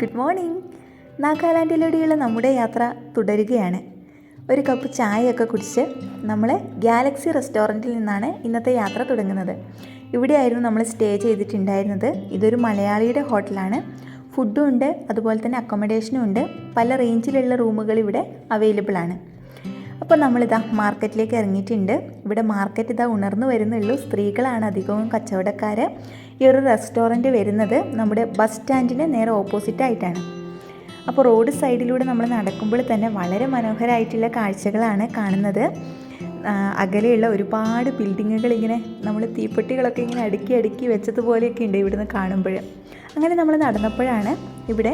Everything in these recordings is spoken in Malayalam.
Good morning. നാഗാലാൻഡിലൂടെയുള്ള നമ്മുടെ യാത്ര തുടരുകയാണ്. ഒരു കപ്പ് ചായയൊക്കെ കുടിച്ച് നമ്മൾ ഗാലക്സി റെസ്റ്റോറൻറ്റിൽ നിന്നാണ് ഇന്നത്തെ യാത്ര തുടങ്ങുന്നത്. ഇവിടെയായിരുന്നു നമ്മൾ സ്റ്റേ ചെയ്തിട്ടുണ്ടായിരുന്നത്. ഇതൊരു മലയാളിയുടെ ഹോട്ടലാണ്. ഫുഡും ഉണ്ട്, അതുപോലെ തന്നെ അക്കോമഡേഷനും ഉണ്ട്. പല റേഞ്ചിലുള്ള റൂമുകൾ ഇവിടെ അവൈലബിൾ ആണ്. അപ്പോൾ നമ്മളിതാ മാർക്കറ്റിലേക്ക് ഇറങ്ങിയിട്ടുണ്ട്. ഇവിടെ മാർക്കറ്റ് ഇതാ ഉണർന്നു വരുന്നുള്ളൂ. സ്ത്രീകളാണ് അധികവും കച്ചവടക്കാർ. ഈ ഒരു റെസ്റ്റോറൻറ്റ് വരുന്നത് നമ്മുടെ ബസ് സ്റ്റാൻഡിന് നേരെ ഓപ്പോസിറ്റായിട്ടാണ്. അപ്പോൾ റോഡ് സൈഡിലൂടെ നമ്മൾ നടക്കുമ്പോൾ തന്നെ വളരെ മനോഹരമായിട്ടുള്ള കാഴ്ചകളാണ് കാണുന്നത്. അകലെയുള്ള ഒരുപാട് ബിൽഡിങ്ങുകൾ ഇങ്ങനെ നമ്മൾ തീപ്പെട്ടികളൊക്കെ ഇങ്ങനെ അടുക്കി വെച്ചതുപോലെയൊക്കെ ഉണ്ട് ഇവിടുന്ന് കാണുമ്പോൾ. അങ്ങനെ നമ്മൾ നടന്നപ്പോഴാണ് ഇവിടെ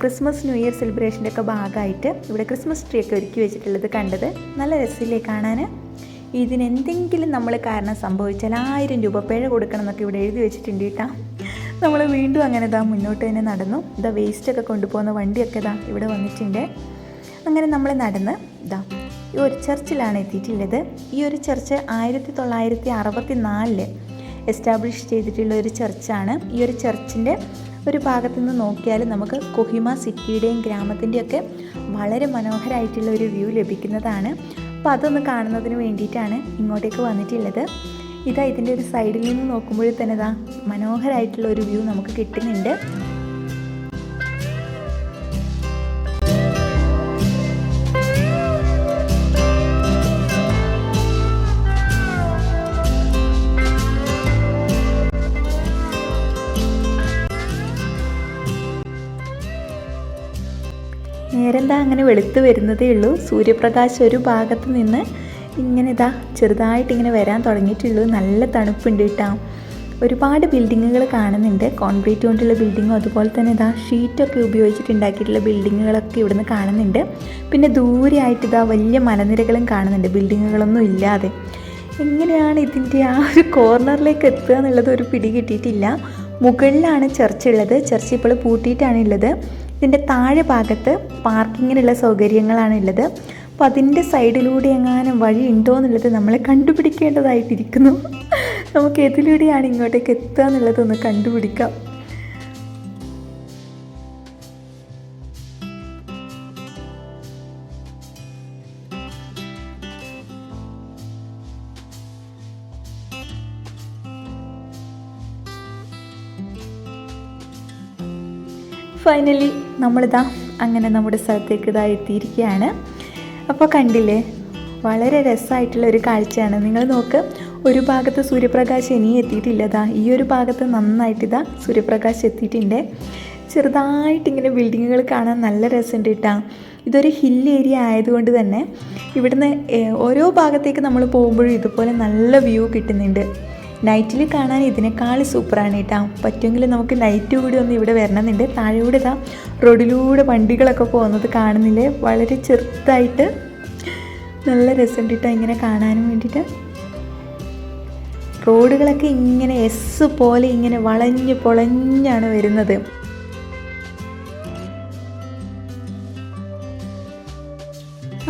ക്രിസ്മസ് ന്യൂ ഇയർ സെലിബ്രേഷൻ്റെ ഒക്കെ ഭാഗമായിട്ട് ഇവിടെ ക്രിസ്മസ് ട്രീ ഒക്കെ ഒരുക്കി വെച്ചിട്ടുള്ളത് കണ്ടത്. നല്ല രസമില്ലേ കാണാൻ. ഇതിനെന്തെങ്കിലും നമ്മൾ കാരണം സംഭവിച്ചാൽ 1000 രൂപ പിഴ കൊടുക്കണം എന്നൊക്കെ ഇവിടെ എഴുതി വെച്ചിട്ടുണ്ട് കേട്ടോ. നമ്മൾ വീണ്ടും അങ്ങനെ മുന്നോട്ട് തന്നെ നടന്നു. വേസ്റ്റൊക്കെ കൊണ്ടുപോകുന്ന വണ്ടിയൊക്കെ ഇവിടെ വന്നിട്ടുണ്ട്. അങ്ങനെ നമ്മൾ നടന്ന് ഈ ഒരു ചർച്ചിലാണ് എത്തിയിട്ടുള്ളത്. ഈ ഒരു ചർച്ച് 1964 എസ്റ്റാബ്ലിഷ് ചെയ്തിട്ടുള്ള ഒരു ചർച്ചാണ്. ഈ ഒരു ചർച്ചിൻ്റെ ഒരു ഭാഗത്തു നിന്ന് നോക്കിയാൽ നമുക്ക് കൊഹിമ സിറ്റിയുടെയും ഗ്രാമത്തിൻ്റെയൊക്കെ വളരെ മനോഹരമായിട്ടുള്ള ഒരു വ്യൂ ലഭിക്കുന്നതാണ്. അപ്പോൾ അതൊന്ന് കാണുന്നതിന് വേണ്ടിയിട്ടാണ് ഇങ്ങോട്ടേക്ക് വന്നിട്ടുള്ളത്. ഇതിൻ്റെ ഒരു സൈഡിൽ നിന്ന് നോക്കുമ്പോൾ തന്നെ മനോഹരമായിട്ടുള്ള ഒരു വ്യൂ നമുക്ക് കിട്ടുന്നുണ്ട്. നേരെന്താ അങ്ങനെ വെളുത്ത് വരുന്നതേ ഉള്ളൂ. സൂര്യപ്രകാശം ഒരു ഭാഗത്ത് നിന്ന് ഇങ്ങനെ ചെറുതായിട്ട് ഇങ്ങനെ വരാൻ തുടങ്ങിയിട്ടുള്ളൂ. നല്ല തണുപ്പുണ്ട് കേട്ടോ. ഒരുപാട് ബിൽഡിങ്ങുകൾ കാണുന്നുണ്ട്. കോൺക്രീറ്റ് കൊണ്ടുള്ള ബിൽഡിങ്ങും അതുപോലെ തന്നെ ഷീറ്റൊക്കെ ഉപയോഗിച്ചിട്ടുണ്ടാക്കിയിട്ടുള്ള ബിൽഡിങ്ങുകളൊക്കെ ഇവിടുന്ന് കാണുന്നുണ്ട്. പിന്നെ ദൂരെയായിട്ട് വലിയ മലനിരകളും കാണുന്നുണ്ട്, ബിൽഡിങ്ങുകളൊന്നും ഇല്ലാതെ. എങ്ങനെയാണ് ഇതിൻ്റെ ആ ഒരു കോർണറിലേക്ക് എത്തുക എന്നുള്ളത് ഒരു പിടി കിട്ടിയിട്ടില്ല. മുകളിലാണ് ചർച്ച് ഉള്ളത്. ചർച്ച് ഇപ്പോൾ പൂട്ടിയിട്ടാണുള്ളത്. ഇതിൻ്റെ താഴെ ഭാഗത്ത് പാർക്കിങ്ങിനുള്ള സൗകര്യങ്ങളാണ് ഉള്ളത്. അപ്പോൾ അതിൻ്റെ സൈഡിലൂടെ എങ്ങാനും വഴി ഉണ്ടോ എന്നുള്ളത് നമ്മൾ കണ്ടുപിടിക്കേണ്ടതായിട്ടിരിക്കുന്നു. നമുക്ക് ഏതിലൂടെയാണ് ഇങ്ങോട്ടേക്ക് എത്തുക എന്നുള്ളതൊന്ന് കണ്ടുപിടിക്കാം. ഫൈനലി അങ്ങനെ നമ്മുടെ സ്ഥലത്തേക്ക് എത്തിയിരിക്കുകയാണ്. അപ്പോൾ കണ്ടില്ലേ, വളരെ രസമായിട്ടുള്ള ഒരു കാഴ്ചയാണ്. നിങ്ങൾ നോക്ക്, ഒരു ഭാഗത്ത് സൂര്യപ്രകാശം ഇനിയും എത്തിയിട്ടില്ല. ഈ ഒരു ഭാഗത്ത് നന്നായിട്ട് സൂര്യപ്രകാശം എത്തിയിട്ടുണ്ട്. ചെറുതായിട്ടിങ്ങനെ ബിൽഡിങ്ങുകൾ കാണാൻ നല്ല രസമുണ്ട് കേട്ടോ. ഇതൊരു ഹിൽ ഏരിയ ആയതുകൊണ്ട് തന്നെ ഇവിടുന്ന് ഓരോ ഭാഗത്തേക്ക് നമ്മൾ പോകുമ്പോഴും ഇതുപോലെ നല്ല വ്യൂ കിട്ടുന്നുണ്ട്. നൈറ്റിൽ കാണാൻ ഇതിനേക്കാൾ സൂപ്പറാണ് കേട്ടോ. പറ്റുമെങ്കിൽ നമുക്ക് നൈറ്റ് കൂടി ഒന്ന് ഇവിടെ വരണമെന്നുണ്ട്. താഴെയൂടെ റോഡിലൂടെ വണ്ടികളൊക്കെ പോകുന്നത് കാണുന്നില്ലേ, വളരെ ചെറുതായിട്ട്. നല്ല രസമുണ്ട് കേട്ടോ ഇങ്ങനെ കാണാനും വേണ്ടിയിട്ട്. റോഡുകളൊക്കെ ഇങ്ങനെ എസ് പോലെ ഇങ്ങനെ വളഞ്ഞ് പൊളഞ്ഞാണ് വരുന്നത്.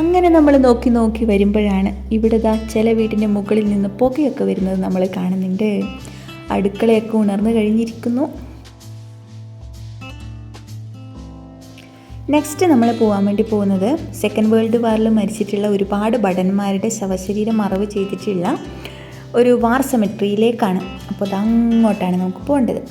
അങ്ങനെ നമ്മൾ നോക്കി വരുമ്പോഴാണ് ഇവിടെ ചില വീടിൻ്റെ മുകളിൽ നിന്ന് പുകയൊക്കെ വരുന്നത് നമ്മൾ കാണുന്നുണ്ട്. അടുക്കളയൊക്കെ ഉണർന്നു കഴിഞ്ഞിരിക്കുന്നു. നെക്സ്റ്റ് നമ്മൾ പോകാൻ വേണ്ടി പോകുന്നത് സെക്കൻഡ് വേൾഡ് വാറിൽ മരിച്ചിട്ടുള്ള ഒരുപാട് ഭടന്മാരുടെ ശവശരീരം മറവ് ചെയ്തിട്ടുള്ള ഒരു വാർ സെമെട്രിയിലേക്കാണ്. അപ്പോൾ അതങ്ങോട്ടാണ് നമുക്ക് പോകേണ്ടത്.